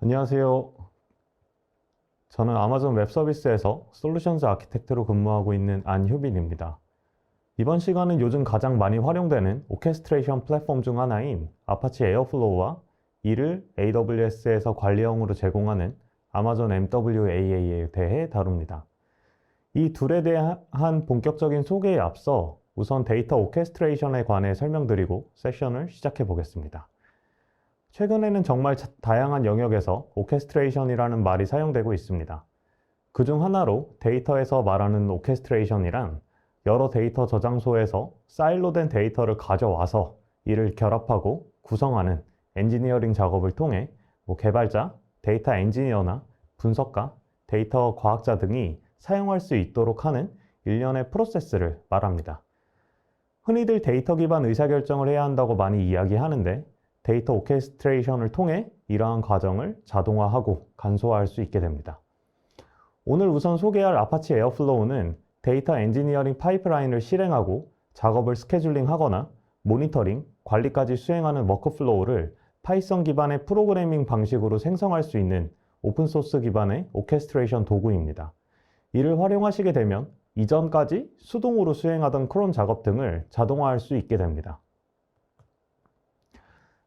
안녕하세요. 저는 아마존 웹 서비스에서 솔루션스 아키텍트로 근무하고 있는 안효빈입니다. 이번 시간은 요즘 가장 많이 활용되는 오케스트레이션 플랫폼 중 하나인 아파치 에어플로우와 이를 AWS에서 관리형으로 제공하는 아마존 MWAA에 대해 다룹니다. 이 둘에 대한 본격적인 소개에 앞서 우선 데이터 오케스트레이션에 관해 설명드리고 세션을 시작해 보겠습니다. 최근에는 정말 다양한 영역에서 오케스트레이션이라는 말이 사용되고 있습니다. 그중 하나로 데이터에서 말하는 오케스트레이션이란 여러 데이터 저장소에서 사일로된 데이터를 가져와서 이를 결합하고 구성하는 엔지니어링 작업을 통해 개발자, 데이터 엔지니어나 분석가, 데이터 과학자 등이 사용할 수 있도록 하는 일련의 프로세스를 말합니다. 흔히들 데이터 기반 의사결정을 해야 한다고 많이 이야기하는데 데이터 오케스트레이션을 통해 이러한 과정을 자동화하고 간소화할 수 있게 됩니다. 오늘 우선 소개할 아파치 에어플로우는 데이터 엔지니어링 파이프라인을 실행하고 작업을 스케줄링하거나 모니터링, 관리까지 수행하는 워크플로우를 파이썬 기반의 프로그래밍 방식으로 생성할 수 있는 오픈소스 기반의 오케스트레이션 도구입니다. 이를 활용하시게 되면 이전까지 수동으로 수행하던 크론 작업 등을 자동화할 수 있게 됩니다.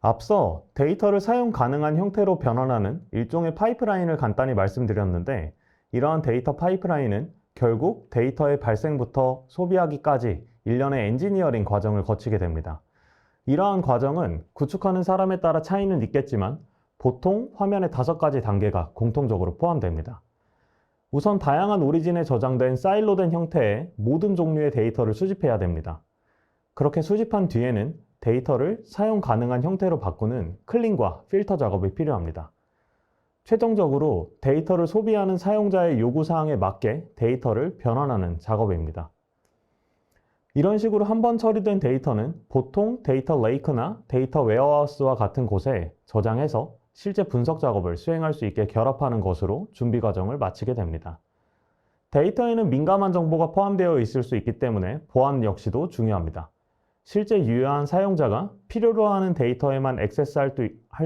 앞서 데이터를 사용 가능한 형태로 변환하는 일종의 파이프라인을 간단히 말씀드렸는데 이러한 데이터 파이프라인은 결국 데이터의 발생부터 소비하기까지 일련의 엔지니어링 과정을 거치게 됩니다. 이러한 과정은 구축하는 사람에 따라 차이는 있겠지만 보통 화면에 5가지 단계가 공통적으로 포함됩니다. 우선 다양한 오리진에 저장된 사일로된 형태의 모든 종류의 데이터를 수집해야 됩니다. 그렇게 수집한 뒤에는 데이터를 사용 가능한 형태로 바꾸는 클린과 필터 작업이 필요합니다. 최종적으로 데이터를 소비하는 사용자의 요구사항에 맞게 데이터를 변환하는 작업입니다. 이런 식으로 한번 처리된 데이터는 보통 데이터 레이크나 데이터 웨어하우스와 같은 곳에 저장해서 실제 분석 작업을 수행할 수 있게 결합하는 것으로 준비 과정을 마치게 됩니다. 데이터에는 민감한 정보가 포함되어 있을 수 있기 때문에 보안 역시도 중요합니다. 실제 유효한 사용자가 필요로 하는 데이터에만 액세스할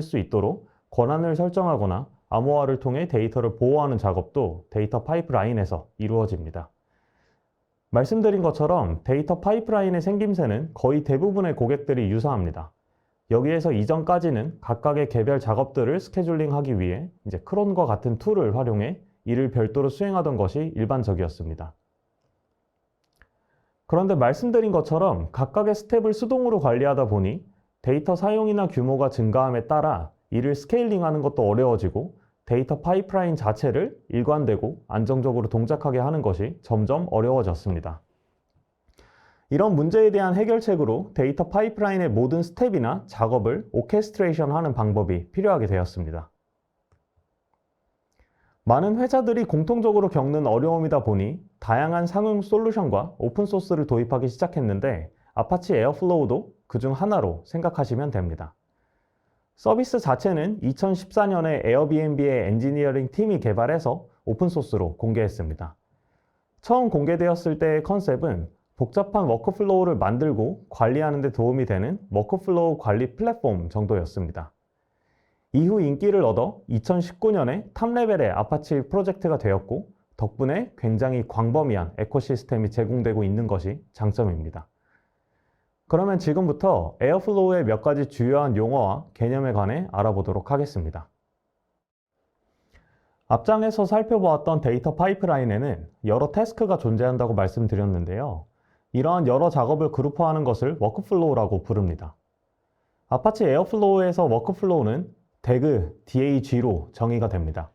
수 있도록 권한을 설정하거나 암호화를 통해 데이터를 보호하는 작업도 데이터 파이프라인에서 이루어집니다. 말씀드린 것처럼 데이터 파이프라인의 생김새는 거의 대부분의 고객들이 유사합니다. 여기에서 이전까지는 각각의 개별 작업들을 스케줄링하기 위해 크론과 같은 툴을 활용해 이를 별도로 수행하던 것이 일반적이었습니다. 그런데 말씀드린 것처럼 각각의 스텝을 수동으로 관리하다 보니 데이터 사용이나 규모가 증가함에 따라 이를 스케일링하는 것도 어려워지고 데이터 파이프라인 자체를 일관되고 안정적으로 동작하게 하는 것이 점점 어려워졌습니다. 이런 문제에 대한 해결책으로 데이터 파이프라인의 모든 스텝이나 작업을 오케스트레이션 하는 방법이 필요하게 되었습니다. 많은 회사들이 공통적으로 겪는 어려움이다 보니 다양한 상용 솔루션과 오픈소스를 도입하기 시작했는데 아파치 에어플로우도 그중 하나로 생각하시면 됩니다. 서비스 자체는 2014년에 에어비앤비의 엔지니어링 팀이 개발해서 오픈소스로 공개했습니다. 처음 공개되었을 때의 컨셉은 복잡한 워크플로우를 만들고 관리하는 데 도움이 되는 워크플로우 관리 플랫폼 정도였습니다. 이후 인기를 얻어 2019년에 탑레벨의 아파치 프로젝트가 되었고 덕분에 굉장히 광범위한 에코시스템이 제공되고 있는 것이 장점입니다. 그러면 지금부터 에어플로우의 몇 가지 주요한 용어와 개념에 관해 알아보도록 하겠습니다. 앞장에서 살펴보았던 데이터 파이프라인에는 여러 태스크가 존재한다고 말씀드렸는데요. 이러한 여러 작업을 그룹화하는 것을 워크플로우라고 부릅니다. 아파치 에어플로우에서 워크플로우는 DAG로 정의가 됩니다.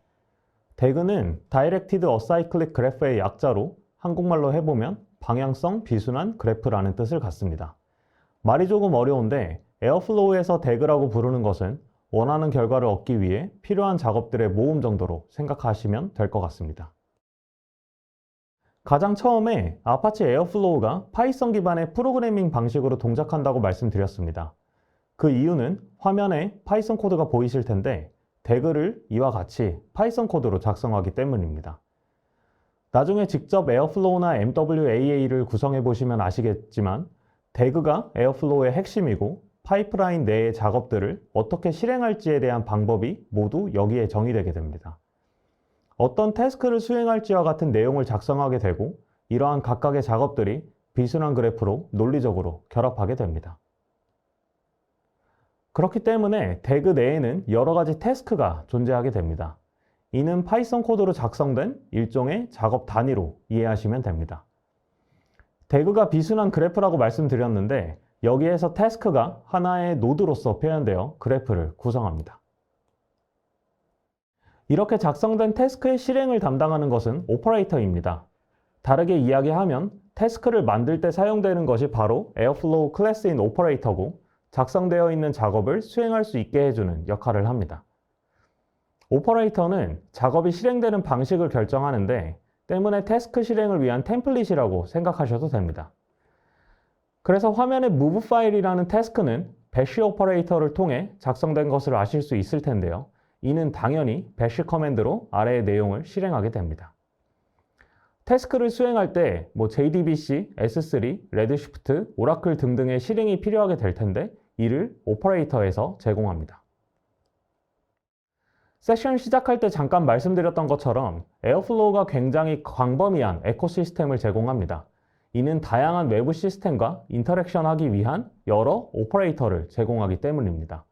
DAG는 Directed Acyclic Graph의 약자로 한국말로 해보면 방향성 비순환 그래프라는 뜻을 갖습니다. 말이 조금 어려운데 에어플로우에서 DAG라고 부르는 것은 원하는 결과를 얻기 위해 필요한 작업들의 모음 정도로 생각하시면 될 것 같습니다. 가장 처음에 아파치 에어플로우가 파이썬 기반의 프로그래밍 방식으로 동작한다고 말씀드렸습니다. 그 이유는 화면에 파이썬 코드가 보이실 텐데 DAG를 이와 같이 파이썬 코드로 작성하기 때문입니다. 나중에 직접 에어플로우나 MWAA를 구성해 보시면 아시겠지만 DAG가 에어플로우의 핵심이고 파이프라인 내의 작업들을 어떻게 실행할지에 대한 방법이 모두 여기에 정의되게 됩니다. 어떤 태스크를 수행할지와 같은 내용을 작성하게 되고 이러한 각각의 작업들이 비순환 그래프로 논리적으로 결합하게 됩니다. 그렇기 때문에 태그 내에는 여러 가지 태스크가 존재하게 됩니다. 이는 파이썬 코드로 작성된 일종의 작업 단위로 이해하시면 됩니다. 태그가 비순환 그래프라고 말씀드렸는데 여기에서 태스크가 하나의 노드로서 표현되어 그래프를 구성합니다. 이렇게 작성된 태스크의 실행을 담당하는 것은 오퍼레이터입니다. 다르게 이야기하면 태스크를 만들 때 사용되는 것이 바로 에어플로우 클래스인 오퍼레이터고 작성되어 있는 작업을 수행할 수 있게 해주는 역할을 합니다. 오퍼레이터는 작업이 실행되는 방식을 결정하는데 때문에 태스크 실행을 위한 템플릿이라고 생각하셔도 됩니다. 그래서 화면에 move 파일이라는 태스크는 bash 오퍼레이터를 통해 작성된 것을 아실 수 있을 텐데요. 이는 당연히 bash 커맨드로 아래의 내용을 실행하게 됩니다. 태스크를 수행할 때 JDBC, S3, 레드시프트, 오라클 등등의 실행이 필요하게 될 텐데 이를 오퍼레이터에서 제공합니다. 세션 시작할 때 잠깐 말씀드렸던 것처럼 에어플로우가 굉장히 광범위한 에코시스템을 제공합니다. 이는 다양한 외부 시스템과 인터랙션하기 위한 여러 오퍼레이터를 제공하기 때문입니다.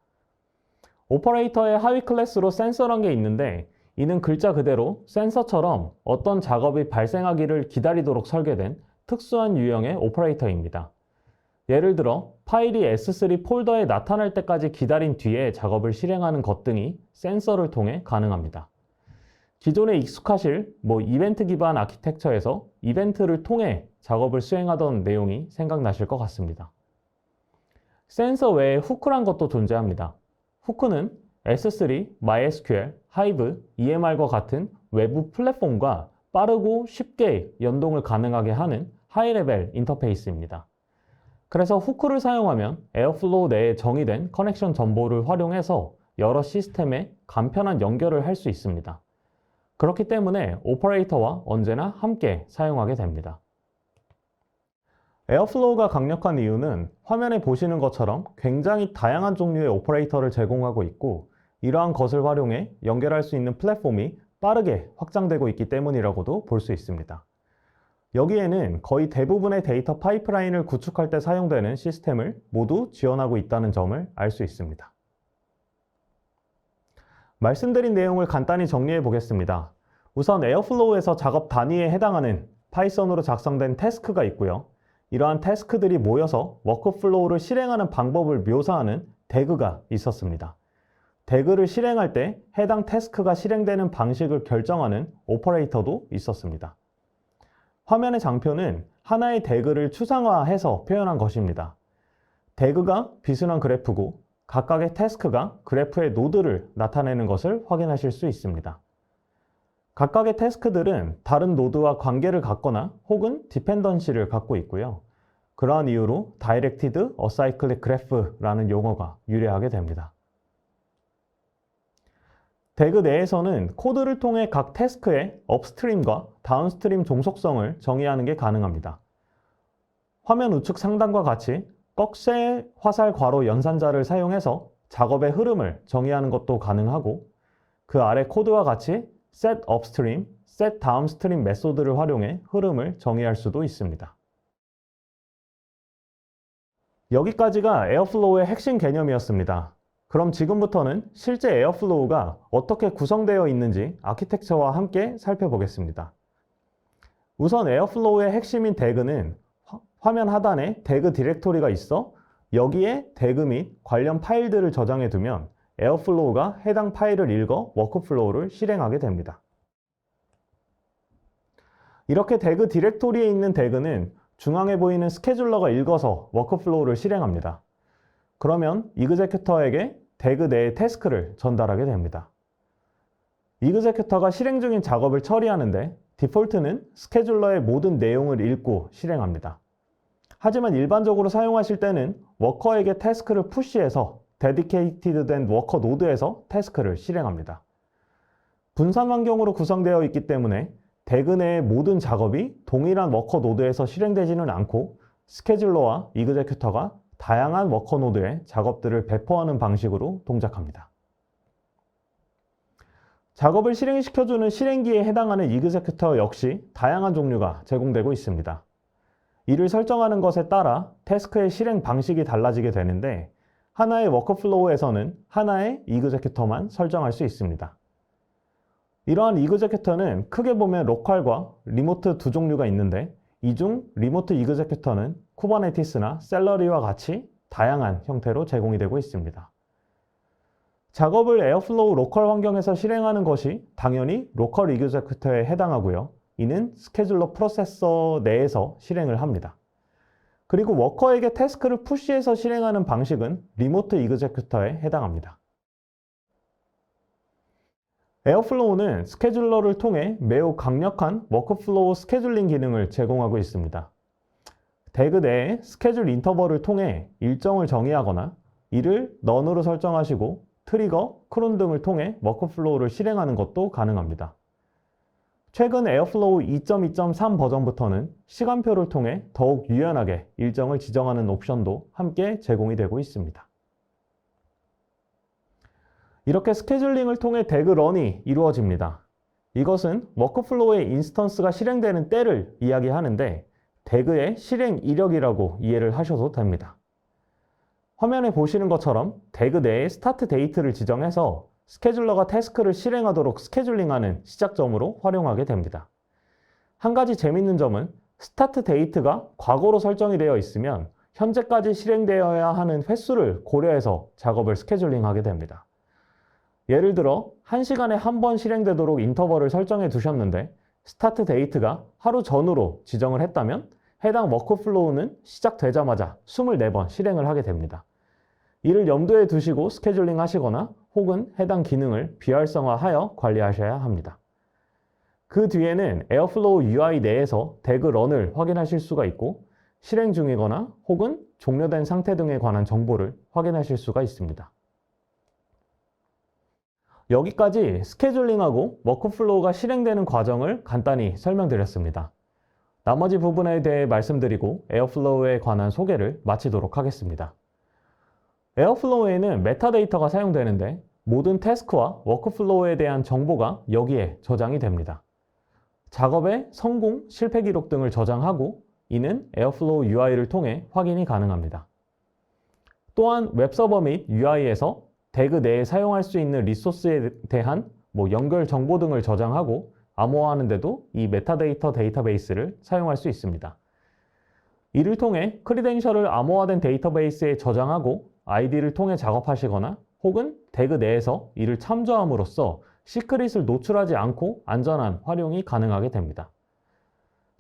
오퍼레이터의 하위 클래스로 센서란 게 있는데 이는 글자 그대로 센서처럼 어떤 작업이 발생하기를 기다리도록 설계된 특수한 유형의 오퍼레이터입니다. 예를 들어 파일이 S3 폴더에 나타날 때까지 기다린 뒤에 작업을 실행하는 것 등이 센서를 통해 가능합니다. 기존에 익숙하실 이벤트 기반 아키텍처에서 이벤트를 통해 작업을 수행하던 내용이 생각나실 것 같습니다. 센서 외에 후크란 것도 존재합니다. 후크는 S3, MySQL, Hive, EMR과 같은 외부 플랫폼과 빠르고 쉽게 연동을 가능하게 하는 하이레벨 인터페이스입니다. 그래서 후크를 사용하면 에어플로우 내에 정의된 커넥션 정보를 활용해서 여러 시스템에 간편한 연결을 할 수 있습니다. 그렇기 때문에 오퍼레이터와 언제나 함께 사용하게 됩니다. 에어플로우가 강력한 이유는 화면에 보시는 것처럼 굉장히 다양한 종류의 오퍼레이터를 제공하고 있고 이러한 것을 활용해 연결할 수 있는 플랫폼이 빠르게 확장되고 있기 때문이라고도 볼 수 있습니다. 여기에는 거의 대부분의 데이터 파이프라인을 구축할 때 사용되는 시스템을 모두 지원하고 있다는 점을 알 수 있습니다. 말씀드린 내용을 간단히 정리해 보겠습니다. 우선 에어플로우에서 작업 단위에 해당하는 파이썬으로 작성된 태스크가 있고요. 이러한 태스크들이 모여서 워크플로우를 실행하는 방법을 묘사하는 태그가 있었습니다. 태그를 실행할 때 해당 태스크가 실행되는 방식을 결정하는 오퍼레이터도 있었습니다. 화면의 장표는 하나의 태그를 추상화해서 표현한 것입니다. 태그가 비순환 그래프고 각각의 태스크가 그래프의 노드를 나타내는 것을 확인하실 수 있습니다. 각각의 태스크들은 다른 노드와 관계를 갖거나 혹은 디펜던시를 갖고 있고요. 그러한 이유로 Directed Acyclic Graph라는 용어가 유래하게 됩니다. 태그 내에서는 코드를 통해 각 태스크의 업스트림과 다운스트림 종속성을 정의하는 게 가능합니다. 화면 우측 상단과 같이 꺽쇠 화살 괄호 연산자를 사용해서 작업의 흐름을 정의하는 것도 가능하고 그 아래 코드와 같이 set upstream, set downstream 메소드를 활용해 흐름을 정의할 수도 있습니다. 여기까지가 에어플로우의 핵심 개념이었습니다. 그럼 지금부터는 실제 에어플로우가 어떻게 구성되어 있는지 아키텍처와 함께 살펴보겠습니다. 우선 에어플로우의 핵심인 태그는 화면 하단에 태그 디렉토리가 있어 여기에 태그 및 관련 파일들을 저장해 두면 에어플로우가 해당 파일을 읽어 워크플로우를 실행하게 됩니다. 이렇게 태그 디렉토리에 있는 태그는 중앙에 보이는 스케줄러가 읽어서 워크플로우를 실행합니다. 그러면 이그제큐터에게 태그 내의 태스크를 전달하게 됩니다. 이그제큐터가 실행 중인 작업을 처리하는데 디폴트는 스케줄러의 모든 내용을 읽고 실행합니다. 하지만 일반적으로 사용하실 때는 워커에게 태스크를 푸시해서 데디케이티드 된 워커 노드에서 태스크를 실행합니다. 분산 환경으로 구성되어 있기 때문에 태그 내의 모든 작업이 동일한 워커 노드에서 실행되지는 않고 스케줄러와 이그제큐터가 다양한 워커 노드에 작업들을 배포하는 방식으로 동작합니다. 작업을 실행시켜주는 실행기에 해당하는 이그제큐터 역시 다양한 종류가 제공되고 있습니다. 이를 설정하는 것에 따라 태스크의 실행 방식이 달라지게 되는데 하나의 워크플로우에서는 하나의 이그제큐터만 설정할 수 있습니다. 이러한 이그제큐터는 크게 보면 로컬과 리모트 두 종류가 있는데 이 중 리모트 이그제큐터는 쿠버네티스나 셀러리와 같이 다양한 형태로 제공이 되고 있습니다. 작업을 에어플로우 로컬 환경에서 실행하는 것이 당연히 로컬 이그제큐터에 해당하고요. 이는 스케줄러 프로세서 내에서 실행을 합니다. 그리고 워커에게 태스크를 푸시해서 실행하는 방식은 리모트 이그제큐터에 해당합니다. 에어플로우는 스케줄러를 통해 매우 강력한 워크플로우 스케줄링 기능을 제공하고 있습니다. 대그 내에 스케줄 인터벌을 통해 일정을 정의하거나 이를 넌으로 설정하시고 트리거, 크론 등을 통해 워크플로우를 실행하는 것도 가능합니다. 최근 에어플로우 2.2.3 버전부터는 시간표를 통해 더욱 유연하게 일정을 지정하는 옵션도 함께 제공이 되고 있습니다. 이렇게 스케줄링을 통해 대그 런이 이루어집니다. 이것은 워크플로우의 인스턴스가 실행되는 때를 이야기하는데 대그의 실행 이력이라고 이해를 하셔도 됩니다. 화면에 보시는 것처럼 대그 내에 스타트 데이트를 지정해서 스케줄러가 태스크를 실행하도록 스케줄링하는 시작점으로 활용하게 됩니다. 한 가지 재밌는 점은 스타트 데이트가 과거로 설정이 되어 있으면 현재까지 실행되어야 하는 횟수를 고려해서 작업을 스케줄링하게 됩니다. 예를 들어 1시간에 한 번 실행되도록 인터벌을 설정해 두셨는데 스타트 데이트가 하루 전후로 지정을 했다면 해당 워크플로우는 시작되자마자 24번 실행을 하게 됩니다. 이를 염두에 두시고 스케줄링 하시거나 혹은 해당 기능을 비활성화하여 관리하셔야 합니다. 그 뒤에는 에어플로우 UI 내에서 대그 런을 확인하실 수가 있고 실행 중이거나 혹은 종료된 상태 등에 관한 정보를 확인하실 수가 있습니다. 여기까지 스케줄링하고 워크플로우가 실행되는 과정을 간단히 설명드렸습니다. 나머지 부분에 대해 말씀드리고 에어플로우에 관한 소개를 마치도록 하겠습니다. 에어플로우에는 메타데이터가 사용되는데 모든 태스크와 워크플로우에 대한 정보가 여기에 저장이 됩니다. 작업의 성공, 실패 기록 등을 저장하고 이는 에어플로우 UI를 통해 확인이 가능합니다. 또한 웹서버 및 UI에서 대그 내에 사용할 수 있는 리소스에 대한 연결 정보 등을 저장하고 암호화하는 데도 이 메타데이터 데이터베이스를 사용할 수 있습니다. 이를 통해 크리덴셜을 암호화된 데이터베이스에 저장하고 아이디를 통해 작업하시거나 혹은 대그 내에서 이를 참조함으로써 시크릿을 노출하지 않고 안전한 활용이 가능하게 됩니다.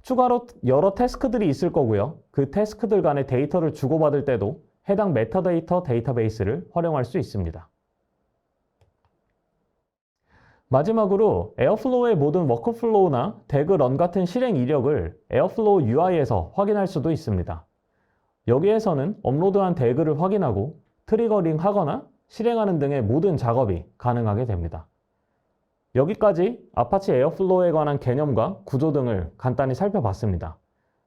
추가로 여러 태스크들이 있을 거고요. 그 태스크들 간의 데이터를 주고받을 때도 해당 메타데이터 데이터베이스를 활용할 수 있습니다. 마지막으로 에어플로우의 모든 워크플로우나 대그 런 같은 실행 이력을 에어플로우 UI에서 확인할 수도 있습니다. 여기에서는 업로드한 대그를 확인하고 트리거링 하거나 실행하는 등의 모든 작업이 가능하게 됩니다. 여기까지 아파치 에어플로우에 관한 개념과 구조 등을 간단히 살펴봤습니다.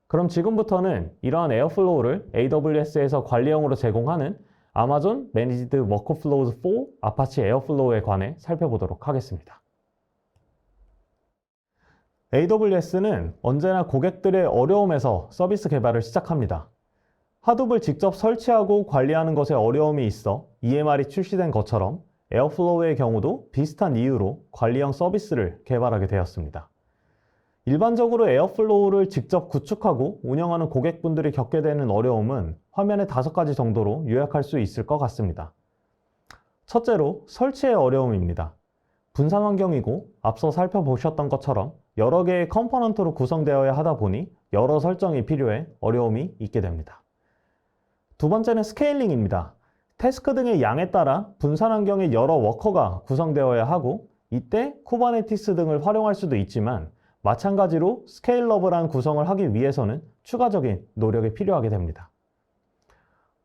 그럼 지금부터는 이러한 에어플로우를 AWS에서 관리형으로 제공하는 아마존 Managed Workflows for 아파치 에어플로우에 관해 살펴보도록 하겠습니다. AWS는 언제나 고객들의 어려움에서 서비스 개발을 시작합니다. 하둡을 직접 설치하고 관리하는 것에 어려움이 있어 EMR이 출시된 것처럼 에어플로우의 경우도 비슷한 이유로 관리형 서비스를 개발하게 되었습니다. 일반적으로 에어플로우를 직접 구축하고 운영하는 고객분들이 겪게 되는 어려움은 화면에 5가지 정도로 요약할 수 있을 것 같습니다. 첫째로 설치의 어려움입니다. 분산 환경이고 앞서 살펴보셨던 것처럼 여러 개의 컴포넌트로 구성되어야 하다 보니 여러 설정이 필요해 어려움이 있게 됩니다. 두 번째는 스케일링입니다. 태스크 등의 양에 따라 분산 환경에 여러 워커가 구성되어야 하고 이때 쿠버네티스 등을 활용할 수도 있지만 마찬가지로 스케일러블한 구성을 하기 위해서는 추가적인 노력이 필요하게 됩니다.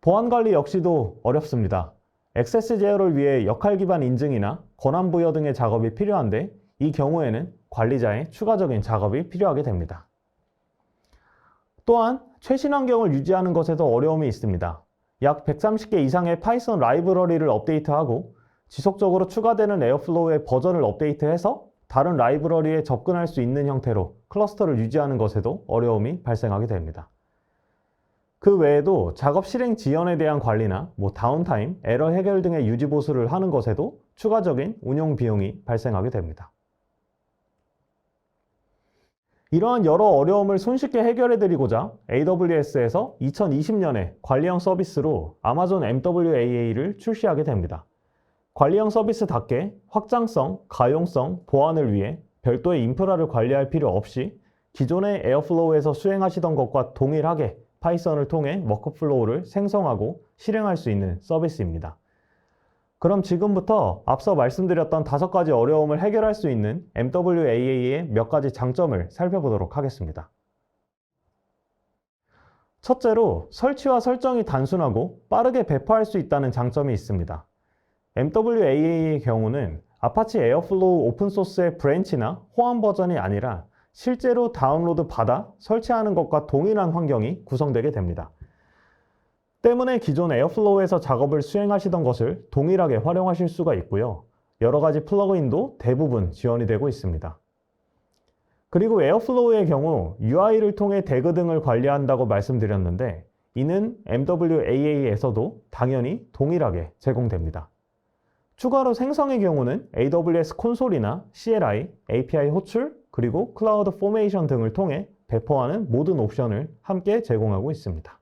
보안 관리 역시도 어렵습니다. 액세스 제어를 위해 역할 기반 인증이나 권한 부여 등의 작업이 필요한데 이 경우에는 관리자의 추가적인 작업이 필요하게 됩니다. 또한 최신 환경을 유지하는 것에도 어려움이 있습니다. 약 130개 이상의 파이썬 라이브러리를 업데이트하고 지속적으로 추가되는 에어플로우의 버전을 업데이트해서 다른 라이브러리에 접근할 수 있는 형태로 클러스터를 유지하는 것에도 어려움이 발생하게 됩니다. 그 외에도 작업 실행 지연에 대한 관리나 다운타임, 에러 해결 등의 유지 보수를 하는 것에도 추가적인 운용 비용이 발생하게 됩니다. 이러한 여러 어려움을 손쉽게 해결해 드리고자 AWS에서 2020년에 관리형 서비스로 아마존 MWAA를 출시하게 됩니다. 관리형 서비스답게 확장성, 가용성, 보안을 위해 별도의 인프라를 관리할 필요 없이 기존의 에어플로우에서 수행하시던 것과 동일하게 파이썬을 통해 워크플로우를 생성하고 실행할 수 있는 서비스입니다. 그럼 지금부터 앞서 말씀드렸던 5가지 어려움을 해결할 수 있는 MWAA의 몇 가지 장점을 살펴보도록 하겠습니다. 첫째로 설치와 설정이 단순하고 빠르게 배포할 수 있다는 장점이 있습니다. MWAA의 경우는 아파치 에어플로우 오픈소스의 브랜치나 호환 버전이 아니라 실제로 다운로드 받아 설치하는 것과 동일한 환경이 구성되게 됩니다. 때문에 기존 에어플로우에서 작업을 수행하시던 것을 동일하게 활용하실 수가 있고요. 여러 가지 플러그인도 대부분 지원이 되고 있습니다. 그리고 에어플로우의 경우 UI를 통해 태그 등을 관리한다고 말씀드렸는데 이는 MWAA에서도 당연히 동일하게 제공됩니다. 추가로 생성의 경우는 AWS 콘솔이나 CLI, API 호출, 그리고 클라우드 포메이션 등을 통해 배포하는 모든 옵션을 함께 제공하고 있습니다.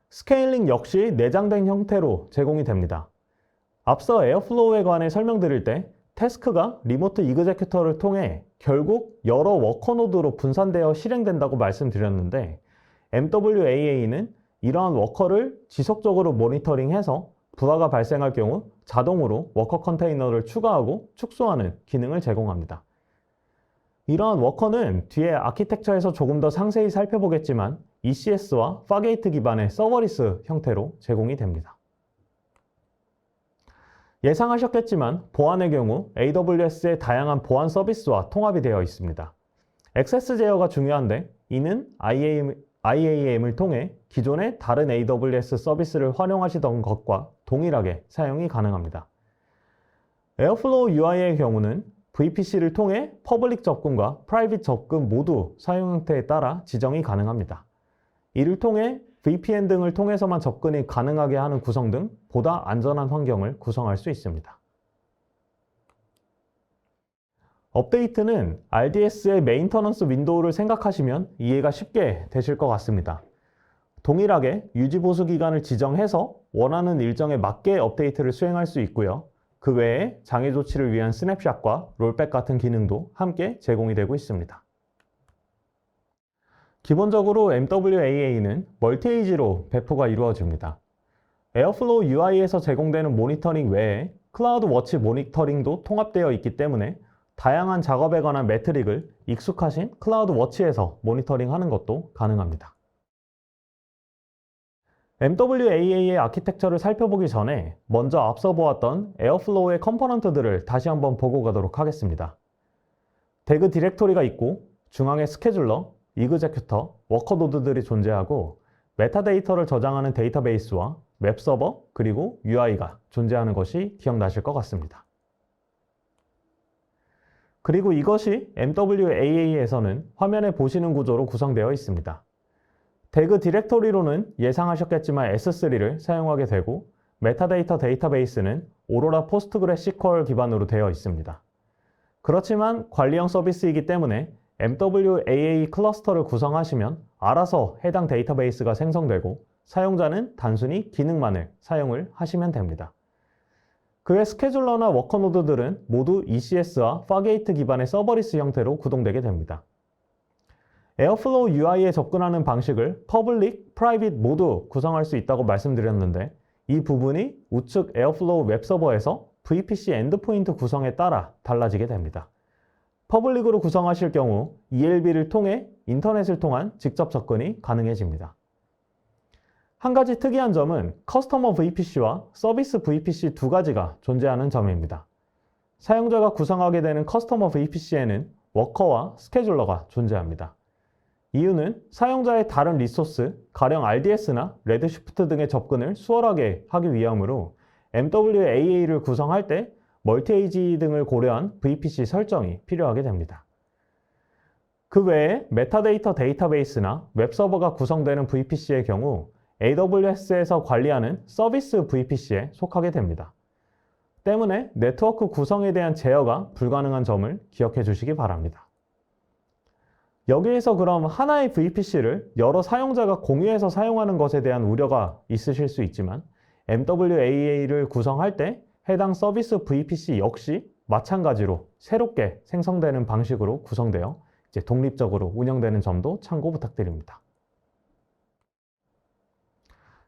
스케일링 역시 내장된 형태로 제공이 됩니다. 앞서 에어플로우에 관해 설명드릴 때 태스크가 리모트 이그제큐터를 통해 결국 여러 워커 노드로 분산되어 실행된다고 말씀드렸는데 MWAA는 이러한 워커를 지속적으로 모니터링해서 부하가 발생할 경우 자동으로 워커 컨테이너를 추가하고 축소하는 기능을 제공합니다. 이러한 워커는 뒤에 아키텍처에서 조금 더 상세히 살펴보겠지만 ECS와 파게이트 기반의 서버리스 형태로 제공이 됩니다. 예상하셨겠지만 보안의 경우 AWS의 다양한 보안 서비스와 통합이 되어 있습니다. 액세스 제어가 중요한데 이는 IAM을 통해 기존의 다른 AWS 서비스를 활용하시던 것과 동일하게 사용이 가능합니다. 에어플로우 UI의 경우는 VPC를 통해 퍼블릭 접근과 프라이빗 접근 모두 사용 형태에 따라 지정이 가능합니다. 이를 통해 VPN 등을 통해서만 접근이 가능하게 하는 구성 등 보다 안전한 환경을 구성할 수 있습니다. 업데이트는 RDS의 메인터넌스 윈도우를 생각하시면 이해가 쉽게 되실 것 같습니다. 동일하게 유지보수 기간을 지정해서 원하는 일정에 맞게 업데이트를 수행할 수 있고요. 그 외에 장애 조치를 위한 스냅샷과 롤백 같은 기능도 함께 제공이 되고 있습니다. 기본적으로 MWAA는 멀티에이지로 배포가 이루어집니다. 에어플로우 UI에서 제공되는 모니터링 외에 클라우드 워치 모니터링도 통합되어 있기 때문에 다양한 작업에 관한 매트릭을 익숙하신 클라우드 워치에서 모니터링하는 것도 가능합니다. MWAA의 아키텍처를 살펴보기 전에 먼저 앞서 보았던 에어플로우의 컴포넌트들을 다시 한번 보고 가도록 하겠습니다. 태그 디렉토리가 있고 중앙에 스케줄러, 이그제큐터, 워커 노드들이 존재하고 메타데이터를 저장하는 데이터베이스와 웹서버 그리고 UI가 존재하는 것이 기억나실 것 같습니다. 그리고 이것이 MWAA에서는 화면에 보시는 구조로 구성되어 있습니다. 태그 디렉토리로는 예상하셨겠지만 S3를 사용하게 되고 메타데이터 데이터베이스는 오로라 포스트그레시퀄 기반으로 되어 있습니다. 그렇지만 관리형 서비스이기 때문에 MWAA 클러스터를 구성하시면 알아서 해당 데이터베이스가 생성되고 사용자는 단순히 기능만을 사용을 하시면 됩니다. 그 외 스케줄러나 워커 노드들은 모두 ECS와 파게이트 기반의 서버리스 형태로 구동되게 됩니다. 에어플로우 UI에 접근하는 방식을 퍼블릭, 프라이빗 모두 구성할 수 있다고 말씀드렸는데 이 부분이 우측 에어플로우 웹서버에서 VPC 엔드포인트 구성에 따라 달라지게 됩니다. 퍼블릭으로 구성하실 경우 ELB를 통해 인터넷을 통한 직접 접근이 가능해집니다. 한 가지 특이한 점은 커스터머 VPC와 서비스 VPC 두 가지가 존재하는 점입니다. 사용자가 구성하게 되는 커스터머 VPC에는 워커와 스케줄러가 존재합니다. 이유는 사용자의 다른 리소스, 가령 RDS나 레드시프트 등의 접근을 수월하게 하기 위함으로 MWAA를 구성할 때 멀티에이지 등을 고려한 VPC 설정이 필요하게 됩니다. 그 외에 메타데이터 데이터베이스나 웹서버가 구성되는 VPC의 경우 AWS에서 관리하는 서비스 VPC에 속하게 됩니다. 때문에 네트워크 구성에 대한 제어가 불가능한 점을 기억해 주시기 바랍니다. 여기에서 그럼 하나의 VPC를 여러 사용자가 공유해서 사용하는 것에 대한 우려가 있으실 수 있지만 MWAA를 구성할 때 해당 서비스 VPC 역시 마찬가지로 새롭게 생성되는 방식으로 구성되어 독립적으로 운영되는 점도 참고 부탁드립니다.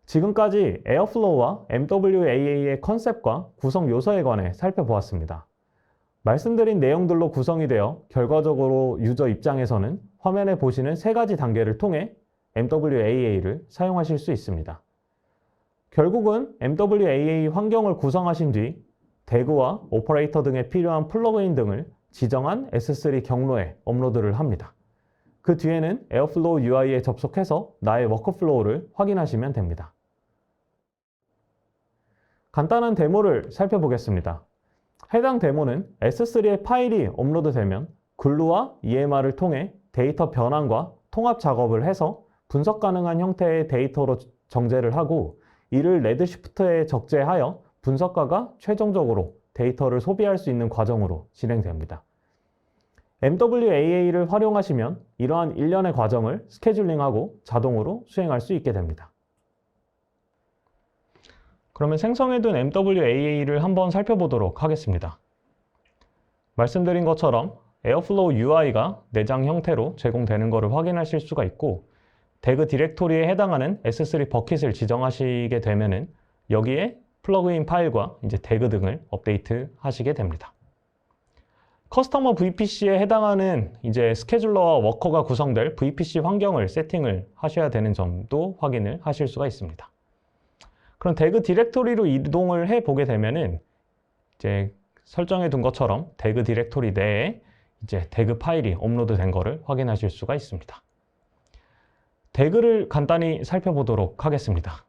지금까지 에어플로우와 MWAA의 컨셉과 구성 요소에 관해 살펴보았습니다. 말씀드린 내용들로 구성이 되어 결과적으로 유저 입장에서는 화면에 보시는 세 가지 단계를 통해 MWAA를 사용하실 수 있습니다. 결국은 MWAA 환경을 구성하신 뒤 대그와 오퍼레이터 등에 필요한 플러그인 등을 지정한 S3 경로에 업로드를 합니다. 그 뒤에는 에어플로우 UI에 접속해서 나의 워크플로우를 확인하시면 됩니다. 간단한 데모를 살펴보겠습니다. 해당 데모는 S3의 파일이 업로드되면 글루와 EMR을 통해 데이터 변환과 통합 작업을 해서 분석 가능한 형태의 데이터로 정제를 하고 이를 레드시프트에 적재하여 분석가가 최종적으로 데이터를 소비할 수 있는 과정으로 진행됩니다. MWAA를 활용하시면 이러한 일련의 과정을 스케줄링하고 자동으로 수행할 수 있게 됩니다. 그러면 생성해둔 MWAA를 한번 살펴보도록 하겠습니다. 말씀드린 것처럼 에어플로우 UI가 내장 형태로 제공되는 것을 확인하실 수가 있고 대그 디렉토리에 해당하는 S3 버킷을 지정하시게 되면은 여기에 플러그인 파일과 대그 등을 업데이트 하시게 됩니다. 커스터머 VPC에 해당하는 스케줄러와 워커가 구성될 VPC 환경을 세팅을 하셔야 되는 점도 확인을 하실 수가 있습니다. 그럼 대그 디렉토리로 이동을 해 보게 되면은 설정해 둔 것처럼 대그 디렉토리 내에 대그 파일이 업로드 된 것을 확인하실 수가 있습니다. 대그를 간단히 살펴보도록 하겠습니다.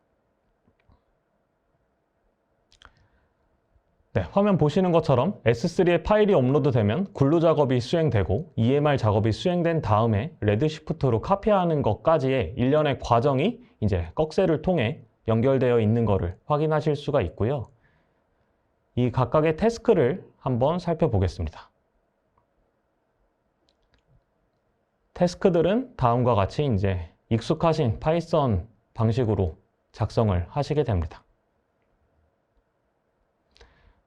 네, 화면 보시는 것처럼 S3의 파일이 업로드되면 글루 작업이 수행되고 EMR 작업이 수행된 다음에 레드시프트로 카피하는 것까지의 일련의 과정이 꺽쇠를 통해 연결되어 있는 것을 확인하실 수가 있고요. 이 각각의 태스크를 한번 살펴보겠습니다. 태스크들은 다음과 같이 익숙하신 파이썬 방식으로 작성을 하시게 됩니다.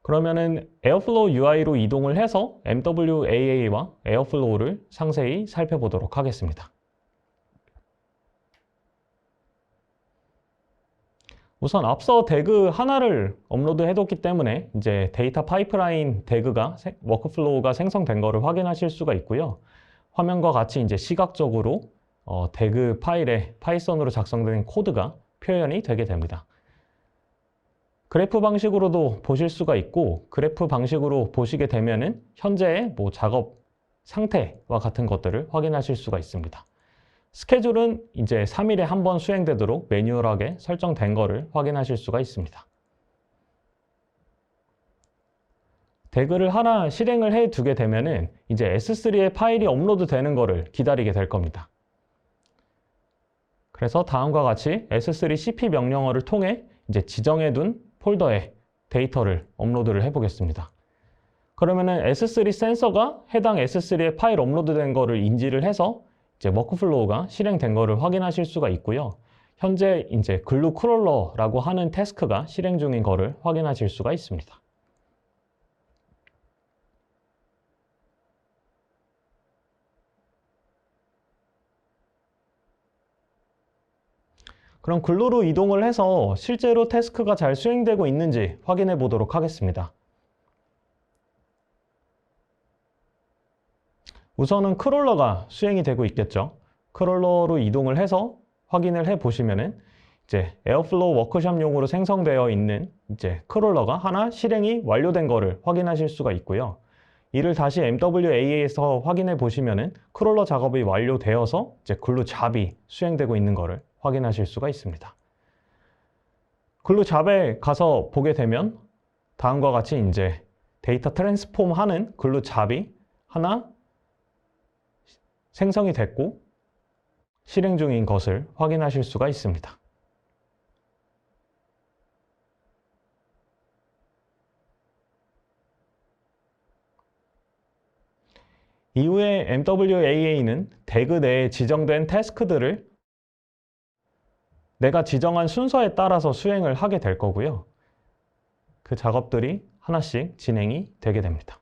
그러면은 에어플로우 UI로 이동을 해서 MWAA와 에어플로우를 상세히 살펴보도록 하겠습니다. 우선 앞서 대그 하나를 업로드 해뒀기 때문에 데이터 파이프라인 대그가 워크플로우가 생성된 것을 확인하실 수가 있고요. 화면과 같이 시각적으로 대그 파일에 파이썬으로 작성된 코드가 표현이 되게 됩니다. 그래프 방식으로도 보실 수가 있고 그래프 방식으로 보시게 되면은 현재의 작업 상태와 같은 것들을 확인하실 수가 있습니다. 스케줄은 3일에 한 번 수행되도록 매뉴얼하게 설정된 것을 확인하실 수가 있습니다. 대그를 하나 실행을 해 두게 되면은 S3의 파일이 업로드 되는 것을 기다리게 될 겁니다. 그래서 다음과 같이 S3 cp 명령어를 통해 지정해 둔 폴더에 데이터를 업로드를 해 보겠습니다. 그러면은 S3 센서가 해당 S3의 파일 업로드된 것을 인지를 해서 워크플로우가 실행된 것을 확인하실 수가 있고요. 현재 글루 크롤러라고 하는 태스크가 실행 중인 것을 확인하실 수가 있습니다. 그럼 글루로 이동을 해서 실제로 태스크가 잘 수행되고 있는지 확인해 보도록 하겠습니다. 우선은 크롤러가 수행이 되고 있겠죠. 크롤러로 이동을 해서 확인을 해 보시면은 에어플로우 워크샵용으로 생성되어 있는 크롤러가 하나 실행이 완료된 것을 확인하실 수가 있고요. 이를 다시 MWA에서 확인해 보시면은 크롤러 작업이 완료되어서 이제 글루 잡이 수행되고 있는 것을 확인하실 수가 있습니다. 글루 잡에 가서 보게 되면 다음과 같이 이제 데이터 트랜스폼 하는 글루 잡이 하나 생성이 됐고 실행 중인 것을 확인하실 수가 있습니다. 이후에 MWA는 태그 내에 지정된 태스크들을 내가 지정한 순서에 따라서 수행을 하게 될 거고요. 그 작업들이 하나씩 진행이 되게 됩니다.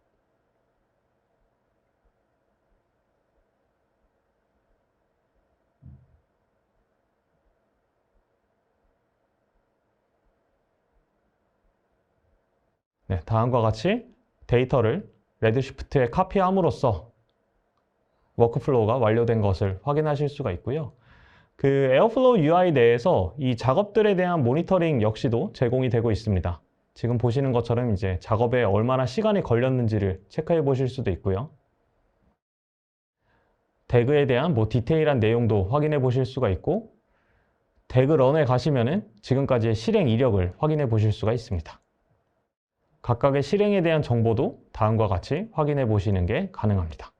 네, 다음과 같이 데이터를 레드시프트에 카피함으로써 워크플로우가 완료된 것을 확인하실 수가 있고요. 그 에어플로우 UI 내에서 이 작업들에 대한 모니터링 역시도 제공이 되고 있습니다. 지금 보시는 것처럼 이제 작업에 얼마나 시간이 걸렸는지를 체크해 보실 수도 있고요. 태그에 대한 디테일한 내용도 확인해 보실 수가 있고, 태그 런에 가시면은 지금까지의 실행 이력을 확인해 보실 수가 있습니다. 각각의 실행에 대한 정보도 다음과 같이 확인해 보시는 게 가능합니다.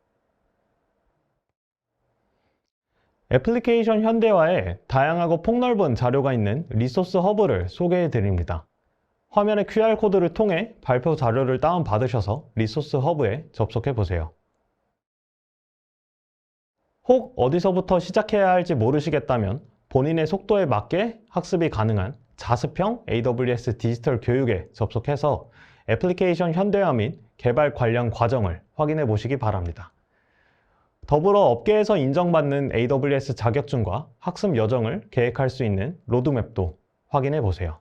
애플리케이션 현대화에 다양하고 폭넓은 자료가 있는 리소스 허브를 소개해 드립니다. 화면의 QR코드를 통해 발표 자료를 다운받으셔서 리소스 허브에 접속해 보세요. 혹 어디서부터 시작해야 할지 모르시겠다면 본인의 속도에 맞게 학습이 가능한 자습형 AWS 디지털 교육에 접속해서 애플리케이션 현대화 및 개발 관련 과정을 확인해 보시기 바랍니다. 더불어 업계에서 인정받는 AWS 자격증과 학습 여정을 계획할 수 있는 로드맵도 확인해 보세요.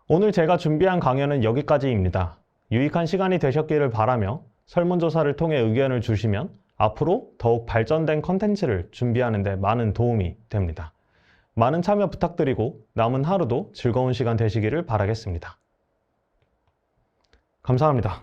오늘 제가 준비한 강연은 여기까지입니다. 유익한 시간이 되셨기를 바라며 설문조사를 통해 의견을 주시면 앞으로 더욱 발전된 컨텐츠를 준비하는 데 많은 도움이 됩니다. 많은 참여 부탁드리고 남은 하루도 즐거운 시간 되시기를 바라겠습니다. 감사합니다.